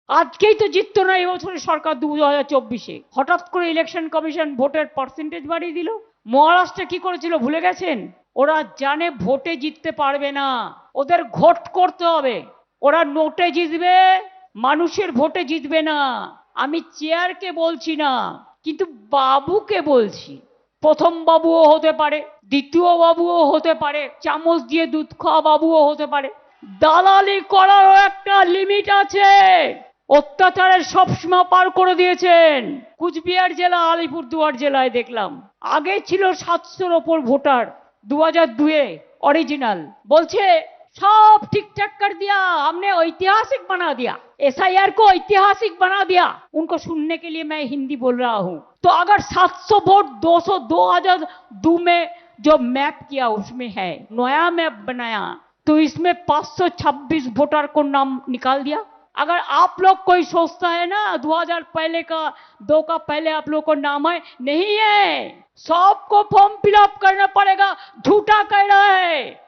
আজকেই তো জিততো না এবছরের সরকার 2024-এ, হঠাৎ করে ইলেকশন কমিশন ভোটের পার্সেন্টেজ বাড়িয়ে দিল। মহারাষ্ট্রে কি করেছিল ভুলে গেছেন? ওরা জানে ভোটে জিততে পারবে না, ওদের ঘোট করতে হবে। ওরা নোটে জিতবে, মানুষের ভোটে জিতবে না। আমি চেয়ারকে বলছি না, কিন্তু বাবুকে বলছি। প্রথম বাবুও হতে পারে, দ্বিতীয় বাবুও হতে পারে, চামচ দিয়ে দুধ খাওয়া বাবুও হতে পারে। দালালি করারও একটা লিমিট আছে। অত্যাচারের সব সীমা পার করে দিয়েছেন। কুচবিহার জেলা, আলিপুরদুয়ার জেলায় দেখলাম আগে ছিল 700-র ওপর ভোটার, 2002-এ ओरिजिनल। बोलছে सब ठीक ठाक कर दिया हमने, ऐतिहासिक बना दिया, एसआईआर को ऐतिहासिक बना दिया। उनको सुनने के लिए मैं हिंदी बोल रहा हूं। तो अगर 700 वोट 200 2002 में जो मैप किया उसमें है, नया मैप बनाया, तो इसमें 526 वोटर को नाम निकाल दिया। अगर आप लोग कोई सोचता है ना 2000 पहले का 2 का पहले आप लोग को नाम है, नहीं है। सबको फॉर्म फिलअप करना पड़ेगा, झूठा कह रहा है।